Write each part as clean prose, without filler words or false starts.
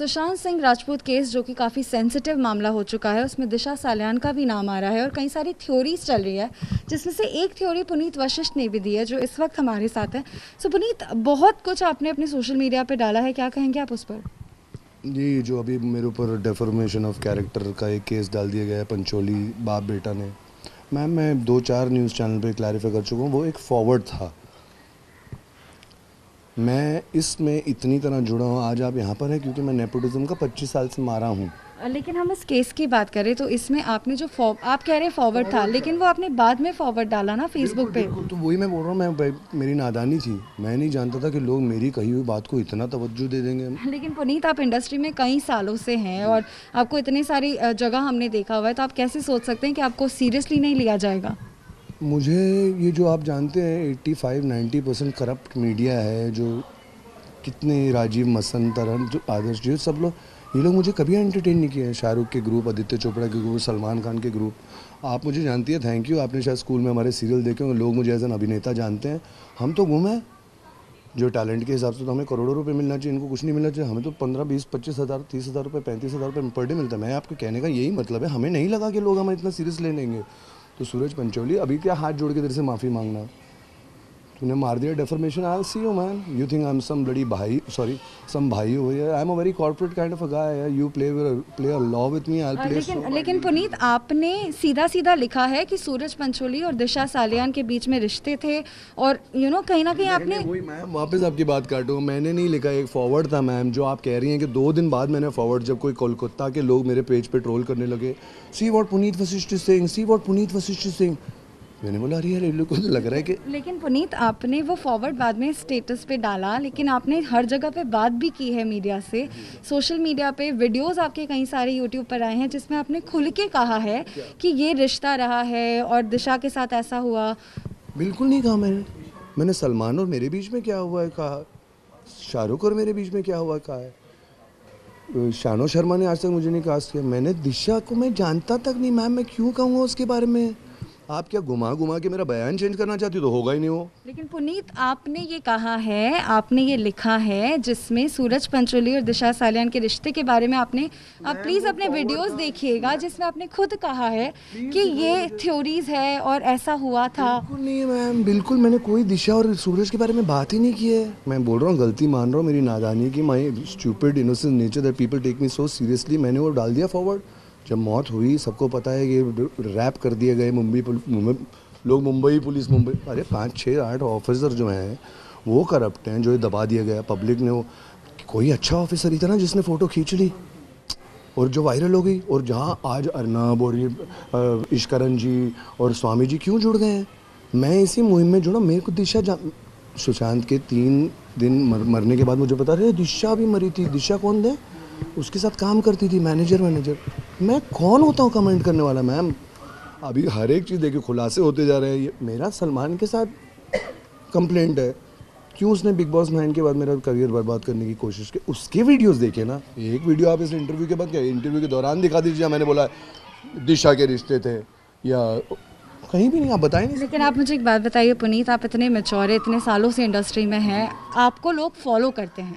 Sushant Singh Rajput case जो कि काफ़ी सेंसिटिव मामला हो चुका है, उसमें दिशा सालियान का भी नाम आ रहा है और कई सारी थ्योरीज चल रही है, जिसमें से एक थ्योरी पुनीत वशिष्ठ ने भी दी है जो इस वक्त हमारे साथ है। सो पुनीत, बहुत कुछ आपने अपने सोशल मीडिया पे डाला है, क्या कहेंगे आप उस पर? जी, जो अभी मेरे ऊपर डेफॉर्मेशन ऑफ कैरेक्टर का एक केस डाल दिया गया है पंचोली बाप बेटा ने। मैम, मैं 2-4 न्यूज़ चैनल पे क्लैरिफाई कर चुका हूँ, वो एक फॉरवर्ड था। मैं इसमें इतनी तरह जुड़ा हूँ, आज आप यहाँ पर हैं क्योंकि मैं नेपोटिज्म का 25 साल से मारा हूँ। लेकिन हम इस केस की बात करें तो इसमें आपने जो आप कह रहे हैं फॉरवर्ड था, लेकिन वो आपने बाद में फॉरवर्ड डाला ना फेसबुक पे। तो वही मैं बोल रहा हूँ, मेरी नादानी थी। मैं नहीं जानता था कि लोग मेरी कही हुई बात को इतना तवज्जो दे देंगे। लेकिन पुनीत, आप इंडस्ट्री में कई सालों से हैं और आपको इतनी सारी जगह हमने देखा हुआ है, तो आप कैसे सोच सकते हैं कि आपको सीरियसली नहीं लिया जाएगा? मुझे ये जो आप जानते हैं 85-90% करप्ट मीडिया है, जो कितने राजीव मसन तरह जो आदर्श जी सब लोग, ये लोग मुझे कभी एंटरटेन नहीं किए हैं। शाहरुख के ग्रुप, आदित्य चोपड़ा के ग्रुप, सलमान खान के ग्रुप। आप मुझे जानती है, थैंक यू, आपने शायद स्कूल में हमारे सीरियल देखे होंगे, लोग मुझे एज एन अभिनेता जानते हैं। हम तो गुम हैं, जो टैलेंट के हिसाब से तो हमें करोड़ों रुपए मिलना चाहिए, इनको कुछ नहीं मिलना चाहिए। हमें तो 15-20-25 हज़ार 30 हज़ार रुपये 35 हज़ार रुपये पर डे मिलता है। मैं आपके कहने का यही मतलब है, हमें नहीं लगा कि लोग हमें इतना सीरियस ले लेंगे। तो सूरज पंचोली, अभी क्या हाथ जोड़ के तेरे से माफ़ी मांगना, तूने मार दिया deformation. I will see you man, you think I am some bloody भाई, सॉरी सम भाई over here. I am a very corporate kind of a guy. You play a law with me, I will play. लेकिन पुनीत, आपने सीधा सीधा लिखा है कि सूरज पंचोली और दिशा सालियान के बीच में रिश्ते थे और कहीं ना कहीं आपने वही मैम, वापस आपकी बात काटूँ, मैंने नहीं लिखा, एक फॉरवर्ड था मैम। जो आप कह रही हैं कि 2 दिन बाद मैंने फॉरवर्ड, जब कोई कोलकाता के लोग मेरे पेज पे ट्रोल करने लगे, see what Puneet Vashishtha is saying, see what Puneet Vashishtha is saying, मैंने बोला अरे यार, ये लोग को तो लग रहा है कि। लेकिन पुनीत, आपने वो फॉरवर्ड बाद में स्टेटस पे डाला, लेकिन आपने हर जगह पे बात भी की है मीडिया से। सोशल मीडिया पे वीडियोस आपके कई सारे यूट्यूब पर आए हैं जिसमें आपने खुल के कहा है कि ये रिश्ता रहा है और दिशा के साथ ऐसा हुआ। बिल्कुल नहीं कहा मैंने सलमान और मेरे बीच में क्या हुआ है कहा, शाहरुख और मेरे बीच में क्या हुआ कहा है। शानो शर्मा ने आज तक मुझे नहीं कास्ट किया। मैंने दिशा को मैं जानता तक नहीं मैम, मैं क्यों कहूँगा उसके बारे में। आप क्या घुमा घुमा के मेरा बयान चेंज करना चाहती हो, तो होगा ही नहीं वो। लेकिन पुनीत, आपने ये कहा है, आपने ये लिखा है जिसमें सूरज पंचोली और दिशा सालियान के रिश्ते के बारे में आप प्लीज़ अपने वीडियोस देखिएगा, जिसमें आपने खुद कहा है कि ये थ्योरीज है और ऐसा हुआ था। बिल्कुल नहीं है मैम, बिल्कुल मैंने कोई दिशा और सूरज के बारे में बात ही नहीं की है। मैं बोल रहा हूँ, गलती मान रहा हूँ मेरी नादानी की, my stupid innocent nature that people take me so seriously. मैंने वो डाल दिया फॉरवर्ड। जब मौत हुई, सबको पता है कि रैप कर दिए गए मुंबई पुलिस, अरे 5-6-8 ऑफिसर जो हैं वो करप्ट हैं, जो ये दबा दिया गया पब्लिक ने। वो कोई अच्छा ऑफिसर ही था ना जिसने फ़ोटो खींच ली और जो वायरल हो गई। और जहाँ आज अर्नब और ये इश्करन जी और स्वामी जी क्यों जुड़ गए हैं, मैं इसी मुहिम में जुड़ा। मेरे को दिशा सुशांत के 3 दिन मरने के बाद मुझे पता रहा दिशा भी मरी थी। दिशा कौन है? उसके साथ काम करती थी, मैनेजर। मैं कौन होता हूँ कमेंट करने वाला मैम? अभी हर एक चीज़ देखिए खुलासे होते जा रहे हैं। मेरा सलमान के साथ कंप्लेंट है, क्यों उसने बिग बॉस 9 के बाद मेरा करियर बर्बाद करने की कोशिश की। उसके वीडियोस देखिए ना, एक वीडियो आप इस इंटरव्यू के बाद, क्या इंटरव्यू के दौरान दिखा दीजिए मैंने बोला दिशा के रिश्ते थे, या कहीं भी नहीं, आप बताएं नहीं। लेकिन आप मुझे एक बात बताइए पुनीत, आप इतने मैच्योर, इतने सालों से इंडस्ट्री में हैं, आपको लोग फॉलो करते हैं,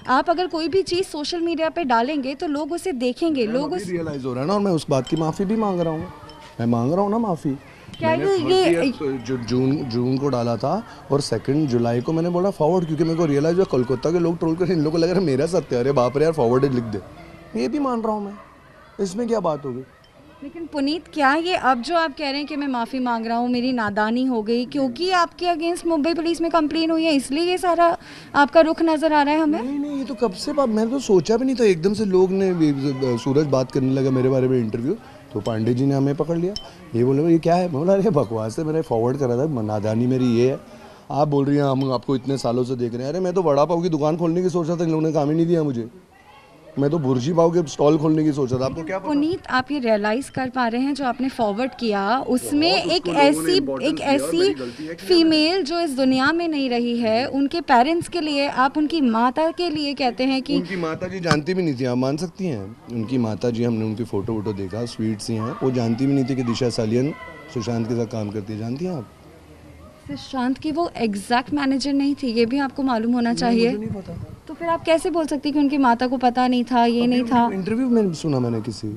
आप अगर कोई भी चीज़ सोशल मीडिया पे डालेंगे तो लोग उसे देखेंगे, लोग उस रियलाइज हो रहा है ना, और मैं उस बात की माफ़ी भी मांग रहा हूँ। मैं मांग रहा हूँ ना माफ़ी। क्या ये जो जून को डाला था और 2 जुलाई को मैंने बोला फॉरवर्ड, क्योंकि मेरे को रियलाइज हुआ कोलकाता के लोग ट्रोल कर, इन लोगों को लग रहा है मेरा सत्य। अरे बाप रे यार, फॉरवर्ड लिख दे। ये भी मान रहा हूँ मैं, इसमें क्या बात होगी। लेकिन पुनीत, क्या ये अब जो आप कह रहे हैं कि मैं माफ़ी मांग रहा हूँ, मेरी नादानी हो गई, क्योंकि आपके अगेंस्ट मुंबई पुलिस में कंप्लेन हुई है, इसलिए ये सारा आपका रुख नज़र आ रहा है हमें? नहीं, ये तो कब से बात, मैंने तो सोचा भी नहीं था। एकदम से लोग ने, सूरज बात करने लगा मेरे बारे में इंटरव्यू, तो पांडे जी ने हमें पकड़ लिया। ये बोले ये क्या है, मैं बोला अरे बकवास है, मैंने फॉरवर्ड करा था, नादानी मेरी ये है। आप बोल रही हैं हम आपको इतने सालों से देख रहे हैं। अरे मैं तो वड़ा पाव की दुकान खोलने की सोच रहा था, इन लोगों ने काम ही नहीं दिया मुझे। मैं तो भुर्जी पाव के स्टॉल खोलने की सोच रहा था। आपको क्या पता? पुनीत, आप ये रियलाइज कर पा रहे हैं जो आपने फॉरवर्ड किया, उसमें एक ऐसी फीमेल जो इस दुनिया में नहीं रही है, उनके पेरेंट्स के लिए, आप उनकी माता के लिए कहते हैं कि उनकी माता जी जानती भी नहीं थी, आप मान सकती हैं। उनकी माता जी, हमने उनकी फ़ोटो वोटो देखा, स्वीट सी हैं, वो जानती भी नहीं थी कि दिशा सालियन सुशांत के साथ काम करती है। जानती हैं आप? सुशांत की वो एग्जैक्ट मैनेजर नहीं थी, ये भी आपको मालूम होना चाहिए। मुझे नहीं पता। तो फिर आप कैसे बोल सकती कि उनकी माता को पता नहीं था, ये नहीं था? इंटरव्यू में सुना मैंने किसी,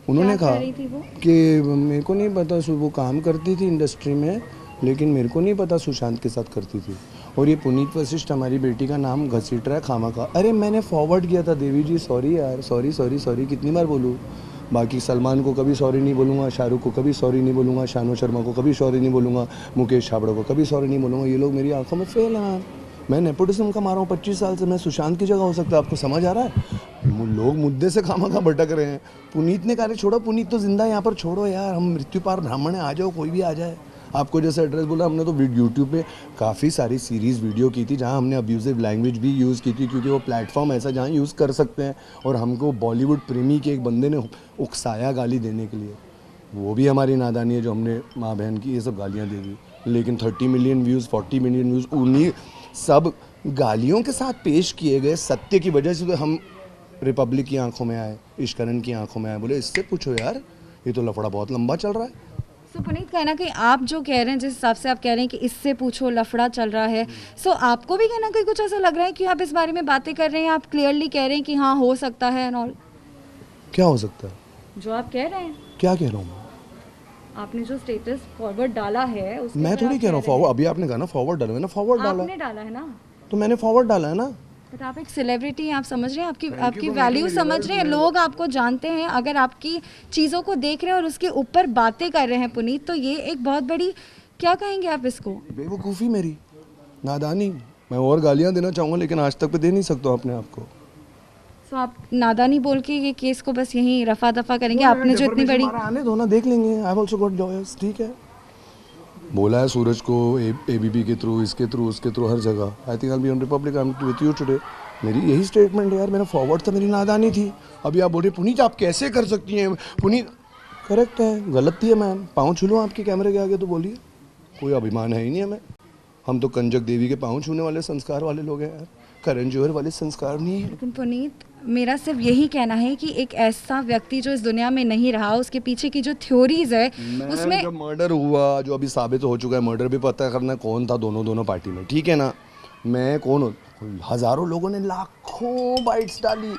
उन्होंने क्या कहा कह रही थी वो? कि मेरे को नहीं पता, वो काम करती थी इंडस्ट्री में, लेकिन मेरे को नहीं पता सुशांत के साथ करती थी, और ये पुनीत वशिष्ठ हमारी बेटी का नाम घसीट रहा है खामा का। अरे मैंने फॉरवर्ड किया था देवी जी, सॉरी यार, सॉरी सॉरी सॉरी, कितनी बार बोलूँ? बाकी सलमान को कभी सॉरी नहीं बोलूँगा, शाहरुख को कभी सॉरी नहीं बोलूँगा, शानू शर्मा को कभी सॉरी नहीं बोलूँगा, मुकेश छाबड़ा को कभी सॉरी नहीं बोलूँगा। ये लोग मेरी आंखों में फेल हैं। मैं नेपोटिज्म का मारा हूँ 25 साल से, मैं सुशांत की जगह हो सकता है, आपको समझ आ रहा है? लोग मुद्दे से खामा भटक रहे हैं। पुनीत ने कहा छोड़ो, पुनीत तो जिंदा है, यहाँ पर छोड़ो यार, हम मृत्यु पार ब्राह्मण है, आ जाओ, कोई भी आ जाए। आपको जैसे एड्रेस बोला, हमने तो यूट्यूब पे काफ़ी सारी सीरीज़ वीडियो की थी जहाँ हमने अब्यूजिव लैंग्वेज भी यूज़ की थी, क्योंकि वो प्लेटफॉर्म ऐसा जहाँ यूज़ कर सकते हैं, और हमको बॉलीवुड प्रेमी के एक बंदे ने उकसाया गाली देने के लिए। वो भी हमारी नादानी है जो हमने माँ बहन की ये सब गालियाँ दे दी। लेकिन 30 मिलियन व्यूज़, 40 मिलियन व्यूज़ उन्हीं सब गालियों के साथ पेश किए गए सत्य की वजह से तो हम रिपब्लिक की आंखों में आए, इश्करण की आंखों में आए। बोले इससे पूछो यार, ये तो लफड़ा बहुत लंबा चल रहा है। सो पुनीत, कहना कि आप जो कह रहे हैं, जिस हिसाब से आप कह रहे हैं कि इससे पूछो लफड़ा चल रहा है, सो आपको भी कहना कहीं कुछ ऐसा लग रहा है कि आप इस बारे में बातें कर रहे हैं, आप क्लियरली कह रहे हैं कि हाँ हो सकता है एंड ऑल? क्या हो सकता है? जो आप कह रहे हैं। क्या कह रहा हूँ? आपने जो स्टेटस फॉरवर्ड डाला है उसके मैं थोड़ी कह रहा हूँ फॉरवर्ड, अभी आपने कहा ना फॉरवर्ड डाला, मैंने फॉरवर्ड डाला। आपने डाला है ना, तो मैंने फॉरवर्ड डाला है ना। बट आप एक सेलिब्रिटी हैं, आप समझ रहे हैं, आपकी वैल्यू समझ रहे हैं, लोग आपको जानते हैं। अगर आपकी चीज़ों को देख रहे हैं और उसके ऊपर बातें कर रहे हैं पुनीत, तो ये एक बहुत बड़ी, क्या कहेंगे आप इसको? बेवकूफ़ी मेरी, नादानी। मैं और गालियाँ देना चाहूँगा लेकिन आज तक पे दे नहीं सकता हूँ अपने आप को। सो आप नादानी बोल के ये केस को बस यहीं रफा दफा करेंगे? आपने जो इतनी बड़ी, आने दो ना, देख लेंगे। आई ऑल्सो गॉट लॉयर्स, ठीक है। बोला है सूरज को एबीपी के थ्रू, इसके थ्रू, उसके थ्रू, हर जगह। I think I be on Republic, I am with you today. मेरी यही स्टेटमेंट है यार, मेरा फॉरवर्ड था, मेरी नादानी थी। अभी आप बोल रहे पुनीत आप कैसे कर सकती हैं? पुनीत करेक्ट है, गलत थी है मैम, पाँव छू लूँ आपके कैमरे के आगे तो बोलिए, कोई अभिमान है ही नहीं हमें। हम तो कंजक देवी के पाँव छूने वाले संस्कार वाले लोग हैं यार, करण जौहर वाले संस्कार नहीं है। लेकिन पुनीत, मेरा सिर्फ यही कहना है कि एक ऐसा व्यक्ति जो इस दुनिया में नहीं रहा, उसके पीछे की जो थ्योरीज है उसमें, जब मर्डर हुआ, जो अभी साबित हो चुका है, मर्डर भी पता करना कौन था दोनों पार्टी में, ठीक है ना। मैं कौन हूँ? हज़ारों लोगों ने लाखों बाइट्स डाली,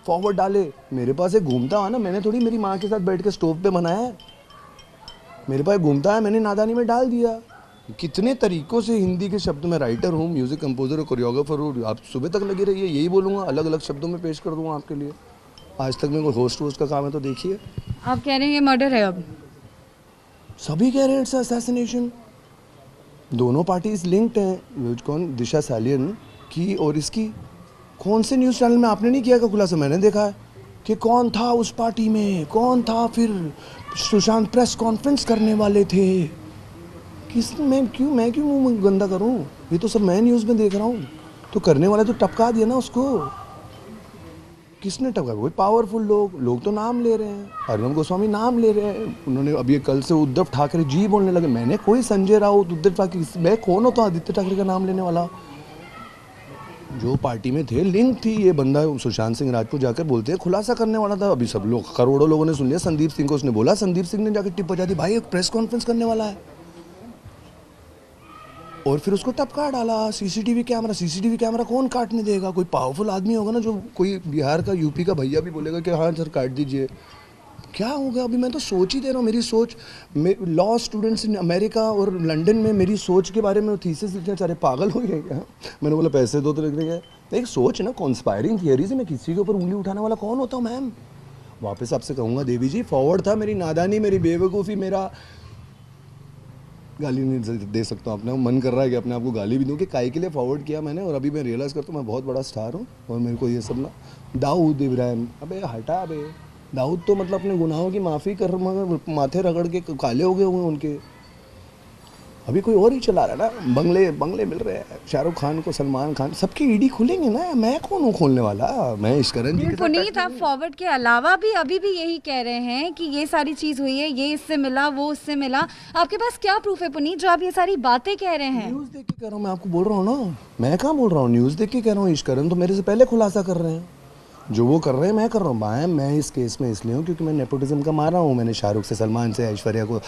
फॉरवर्ड डाले, मेरे पास एक घूमता है ना, मैंने थोड़ी मेरी माँ के साथ बैठ के स्टोव पे बनाया है, मेरे पास घूमता है, मैंने नादानी में डाल दिया। कितने तरीक़ों से हिंदी के शब्द में राइटर हूँ, म्यूज़िक कंपोज़र और कोरियोग्राफर हूँ। आप सुबह तक लगे रहिए, यही बोलूँगा, अलग अलग शब्दों में पेश कर दूँगा आपके लिए। आज तक मेरे को होस्ट वोस्ट का काम है तो देखिए। आप कह रहे हैं ये मर्डर है? अब सभी कह रहे हैं इट्स असैसिनेशन। दोनों पार्टीज लिंक्ड हैं। कौन? दिशा सालियन की और इसकी। कौन से न्यूज़ चैनल में आपने नहीं किया का खुलासा? मैंने देखा है कि कौन था उस पार्टी में, कौन था फिर सुशांत प्रेस कॉन्फ्रेंस करने वाले थे। मैं क्यों मुंह गंदा करूं? ये तो सब मैं न्यूज़ में देख रहा हूँ। तो करने वाले तो टपका दिया ना उसको। किसने टपका? कोई पावरफुल लोग तो नाम ले रहे हैं, अर्नब गोस्वामी नाम ले रहे हैं। उन्होंने अभी कल से उद्धव ठाकरे जी बोलने लगे। मैंने कोई संजय राउत, उद्धव ठाकरे, मैं कौन होता आदित्य ठाकरे का नाम लेने वाला? जो पार्टी में थे, लिंक थी। ये बंदा सुशांत सिंह राजपूत जाकर बोलते हैं खुलासा करने वाला था। अभी सब लोग, करोड़ों लोगों ने सुन लिया संदीप सिंह को, उसने बोला, संदीप सिंह ने जाकर टिप बजा दी, भाई एक प्रेस कॉन्फ्रेंस करने वाला है, और फिर उसको टपका डाला। सीसीटीवी कैमरा कौन काटने देगा? कोई पावरफुल आदमी होगा ना, जो कोई बिहार का, यूपी का भैया भी बोलेगा कि हाँ सर काट दीजिए। क्या होगा? अभी मैं तो सोच ही दे रहा हूँ। मेरी सोच, लॉ स्टूडेंट्स इन अमेरिका और लंदन में मेरी सोच के बारे में थीसिस लिखना चाह रहे, पागल हो गए क्या? मैंने बोला पैसे दो तो लिख रहे। एक सोच है ना, कॉन्स्पायरिंग थियरीज में किसी के ऊपर उंगली उठाने वाला कौन होता हूँ मैम? वापस आपसे कहूँगा देवी जी, फॉरवर्ड था, मेरी नादानी, मेरी बेवकूफ़ी, मेरा गाली नहीं दे सकता हूँ। अपने मन कर रहा है कि अपने आप को गाली भी दूँ कि काहे के लिए फॉरवर्ड किया मैंने। और अभी मैं रियलाइज़ करता हूँ मैं बहुत बड़ा स्टार हूँ और मेरे को ये सब ना, दाऊद इब्राहिम, अबे हटा बे। दाऊद तो मतलब अपने गुनाहों की माफ़ी कर, मगर माथे रगड़ के काले हो गए हुए उनके। अभी कोई और ही चला रहा है ना, बंगले मिल रहे हैं शाहरुख खान को, सलमान खान, सबकी ईडी खुलेंगे ना। मैं कौन हूँ खोलने वाला? मैं इश्करण जी के साथ। पुनीत, आप फॉरवर्ड के अलावा भी अभी भी यही कह रहे हैं कि ये सारी चीज़ हुई है, ये इससे मिला, वो उससे मिला। आपके पास क्या प्रूफ है पुनीत, जो आप ये सारी बातें कह रहे हैं? न्यूज़ देख के कह रहा हूँ, मैं आपको बोल रहा हूँ ना, मैं कहाँ बोल रहा हूँ, न्यूज़ देख के कह रहा हूँ। इश्करण तो मेरे से पहले खुलासा कर रहे हैं। जो वो कर रहे हैं मैं कर रहा हूँ। मैं इस केस में इसलिए हूँ क्योंकि मैं नेपोटिज्म का मारा हूँ। मैंने शाहरुख से, सलमान से, ऐश्वर्या को,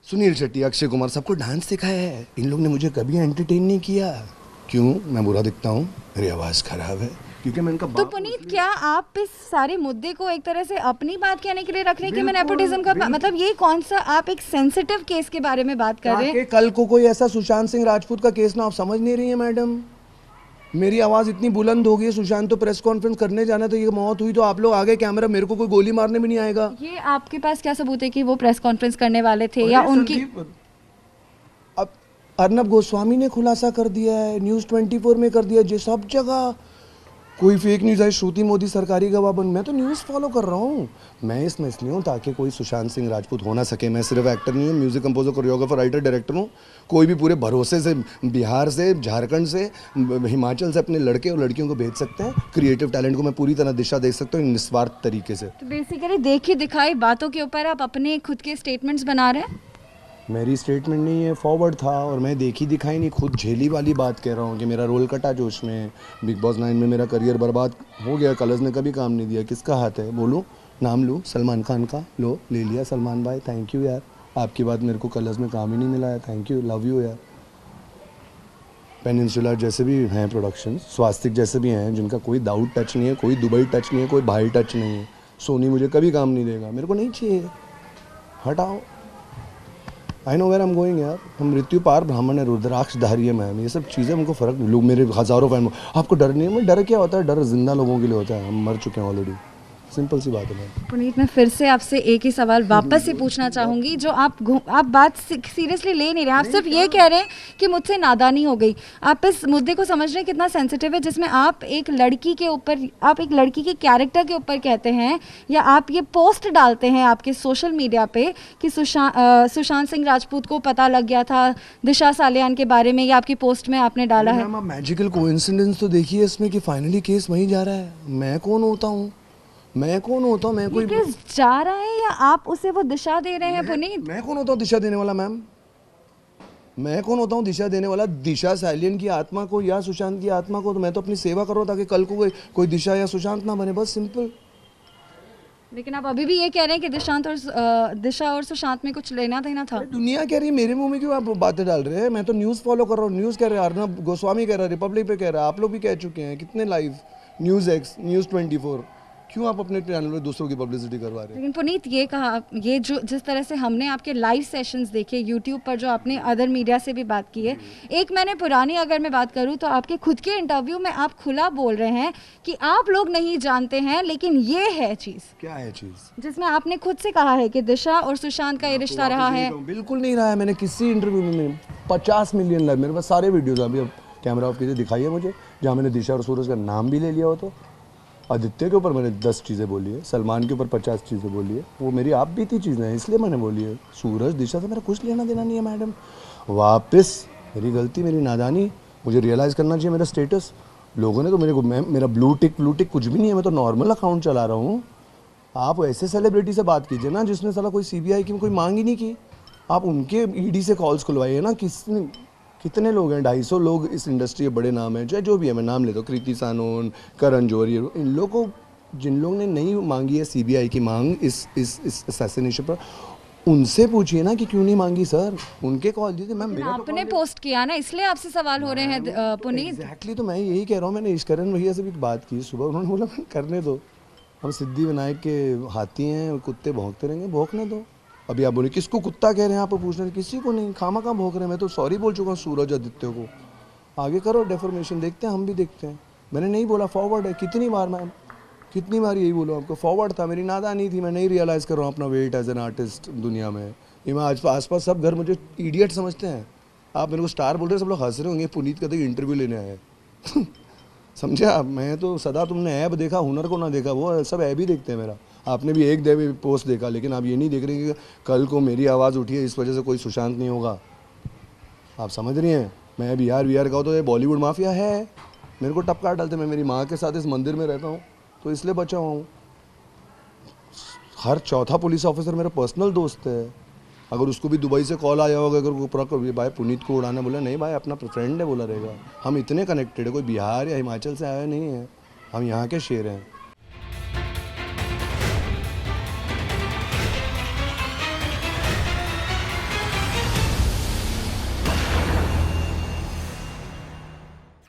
सुनील शेट्टी, अक्षय कुमार, सबको डांस सिखाया है। इन लोग ने मुझे कभी एंटरटेन नहीं किया। क्यों मैं बुरा दिखता हूँ, मेरी आवाज़ ख़राब है क्योंकि मैं इनका तो बाप पुनीत, क्या आप इस सारे मुद्दे को एक तरह से अपनी बात कहने के लिए रख रहे हैं कि मैं बिल्कुल, नेपोटिज्म का बिल्कुल। मतलब ये कौन सा, आप एक सेंसिटिव केस के बारे में बात कर रहे हैं? ताकि कल को कोई ऐसा सुशांत सिंह राजपूत का केस ना, आप समझ नहीं रही है मैडम। मेरी आवाज़ इतनी बुलंद हो गई है, सुशांत तो प्रेस कॉन्फ्रेंस करने जाना, तो ये मौत हुई तो आप लोग आगे कैमरा, मेरे को कोई गोली मारने भी नहीं आएगा। ये आपके पास क्या सबूत है कि वो प्रेस कॉन्फ्रेंस करने वाले थे या उनकी? अब अर्नब गोस्वामी ने खुलासा कर दिया है, न्यूज़ 24 में कर दिया है, सब जगह कोई फेक न्यूज़ है, श्रुति मोदी सरकारी गवाह बन। मैं तो न्यूज़ फॉलो कर रहा हूँ। मैं इसमें इसलिए हूँ ताकि कोई सुशांत सिंह राजपूत हो ना सके। मैं सिर्फ एक्टर नहीं हूँ, music composer, choreographer, writer, director हूँ। कोई भी पूरे भरोसे से बिहार से, झारखंड से, हिमाचल से अपने लड़के और लड़कियों को भेज सकते हैं। क्रिएटिव टैलेंट को मैं पूरी तरह दिशा दे सकता हूँ निस्वार्थ तरीके से। तो बेसिकली देखी दिखाई बातों के ऊपर आप अपने खुद के स्टेटमेंट्स बना रहे हैं? मेरी स्टेटमेंट नहीं है, फॉरवर्ड था, और मैं देखी दिखाई नहीं, खुद झेली वाली बात कह रहा हूँ कि मेरा रोल कटा जोश में। बिग बॉस 9 में मेरा करियर बर्बाद हो गया, कलर्स ने कभी काम नहीं दिया। किसका हाथ है बोलूँ, नाम लूँ? सलमान खान का। लो ले लिया सलमान भाई, थैंक यू यार, आपकी बात मेरे को कलर्स में काम ही नहीं मिला है, थैंक यू, लव यू यार। पेनिनसुलर जैसे भी हैं प्रोडक्शन, स्वास्तिक जैसे भी हैं, जिनका कोई दाऊद टच नहीं है, कोई दुबई टच नहीं है, कोई भाई टच नहीं है। सोनी मुझे कभी काम नहीं देगा, मेरे को नहीं चाहिए, हटाओ। I know where I am going यार। हम मृत्यु पार ब्राह्मण है, रुद्राक्ष धारी है मैम, ये सब चीज़ें हमको फ़र्क, लोग मेरे हज़ारों फैन, आपको डर नहीं है? मैं, डर क्या होता है? डर जिंदा लोगों के लिए होता है, हम मर चुके हैं ऑलरेडी, सिंपल सी बात है मैम। पुनीत, मैं फिर से आपसे एक ही सवाल वापस से पूछना चाहूंगी, जो आप बात सीरियसली ले नहीं रहे, आप सिर्फ ये कह रहे हैं कि मुझसे नादानी हो गई। आप इस मुद्दे को समझ रहे हैं कितना सेंसिटिव है, जिसमें आप एक लड़की के ऊपर, आप एक लड़की के कैरेक्टर के ऊपर कहते हैं, या आप ये पोस्ट डालते हैं आपके सोशल मीडिया पे कि सुशांत सिंह राजपूत को पता लग गया था दिशा सालियान के बारे में, या आपकी पोस्ट में आपने डाला है। मैम, आप मैजिकल कोइंसिडेंस तो देखिए इसमें कि फाइनली केस वहीं जा रहा है। मैं कौन होता हूँ? मैं कौन होता हूँ? मैं कोई केस जा रहा है या आप उसे वो दिशा दे रहे हैं पुनीत? मैं कौन होता हूँ दिशा देने वाला मैम? मैं कौन होता हूँ दिशा देने वाला? दिशा सालियन की आत्मा को या सुशांत की आत्मा को, तो मैं तो अपनी सेवा कर रहा हूँ ताकि कल को कोई दिशा या सुशांत ना बने, बस सिंपल। लेकिन आप अभी भी ये कह रहे हैं कि दिशा और सुशांत में कुछ लेना देना था। दुनिया कह रही है, मेरे मुंह में क्यों आप बातें डाल रहे हैं? मैं तो न्यूज़ फॉलो कर रहा हूँ, न्यूज़ कह रहे हैं, अर्नब गोस्वामी कह रहा है, रिपब्लिक पे कह रहा है, आप लोग भी कह चुके हैं, कितने लाइव, न्यूज़ एक्स, न्यूज़ 24, क्यों आप अपने चैनल में दूसरों की पब्लिसिटी करवा रहे हैं? लेकिन पुनीत, ये कहा, ये जो जिस तरह से हमने आपके लाइव सेशंस देखे यूट्यूब पर, जो आपने अदर मीडिया से भी बात की है, एक मैंने पुरानी अगर मैं बात करूं तो आपके खुद के इंटरव्यू में आप खुला बोल रहे हैं कि आप लोग नहीं जानते हैं, लेकिन ये है चीज़। क्या है चीज़? जिसमें आपने खुद से कहा है कि दिशा और सुशांत का ये रिश्ता रहा है। बिल्कुल नहीं रहा है। मैंने किसी इंटरव्यू में 50 मिलियन लाइक, मेरे पास सारे वीडियोज, अभी अब कैमरा ऑफ कीजिए, दिखाइए मुझे, जहाँ मैंने दिशा और सूरज का नाम भी ले लिया हो। तो आदित्य के ऊपर मैंने 10 चीज़ें बोली है, सलमान के ऊपर 50 चीज़ें बोली है, वो मेरी आप बीती चीज़ें हैं इसलिए मैंने बोली है। सूरज दिशा से मेरा कुछ लेना देना नहीं है मैडम। वापस मेरी गलती, मेरी नादानी, मुझे रियलाइज़ करना चाहिए मेरा स्टेटस। लोगों ने तो मेरे को, मेरा ब्लू टिक कुछ भी नहीं है, मैं तो नॉर्मल अकाउंट चला रहा हूँ। आप ऐसे सेलिब्रिटी से बात कीजिए ना जिसने साला कोई CBI की कोई मांग ही नहीं की। आप उनके ED से कॉल्स खुलवाइए ना। कितने लोग हैं? 250 लोग इस इंडस्ट्री के बड़े नाम हैं, चाहे जो भी है, मैं नाम लेता हूँ, कृति सानोन, करण जौहर, इन लोगों को, जिन लोगों ने नहीं मांगी है CBI की मांग इस असैसिनेशन पर, उनसे पूछिए ना कि क्यों नहीं मांगी सर। उनके कॉल दीजिए मैम। आपने पोस्ट किया ना, इसलिए आपसे सवाल हो रहे हैं पुनीत। एग्जैक्टली, तो मैं यही कह रहा हूँ। मैंने ईश्वरन भैया से भी बात की सुबह, उन्होंने बोला करने दो, हम सिद्धि विनायक के हाथी हैं, कुत्ते भौंकते रहेंगे, भौंकने दो। अभी आप बोले किसको कुत्ता कह रहे हैं, आप पूछ रहे हैं, किसी को नहीं, खामा कहाँ भौंक रहे हैं। मैं तो सॉरी बोल चुका हूँ सूरज आदित्य को। आगे करो डेफॉर्मेशन, देखते हैं, हम भी देखते हैं। मैंने नहीं बोला, फॉरवर्ड है। कितनी बार मैम, कितनी बार यही बोलो आपको, फॉरवर्ड था, मेरी नादानी थी, मैं नहीं रियलाइज़ कर रहा हूँ अपना वेट एज एन आर्टिस्ट दुनिया में। ये मैं आस पास सब घर मुझे इडियट समझते हैं। आप मेरे को स्टार बोल रहे हैं, सब लोग हंस रहे होंगे, पुनीत कहते हैं इंटरव्यू लेने आए समझे आप? मैं तो सदा, तुमने ऐब देखा, हुनर को ना देखा, वो सब ऐब ही देखते हैं मेरा। आपने भी एक देव पोस्ट देखा, लेकिन आप ये नहीं देख रहे कि कल को मेरी आवाज़ उठी है, इस वजह से कोई सुशांत नहीं होगा। आप समझ रही हैं? मैं बिहार का हूँ, तो ये बॉलीवुड माफिया है, मेरे को टपका डालते। मैं मेरी माँ के साथ इस मंदिर में रहता हूँ, तो इसलिए बचा हुआ हूँ। हर चौथा पुलिस ऑफिसर मेरा पर्सनल दोस्त है। अगर उसको भी दुबई से कॉल आया होगा, अगर वो पूरा भाई पुनीत को उड़ाना, बोला नहीं भाई, अपना फ्रेंड है, बोला रहेगा। हम इतने कनेक्टेड है, कोई बिहार या हिमाचल से आया नहीं है, हम यहाँ के शेर हैं।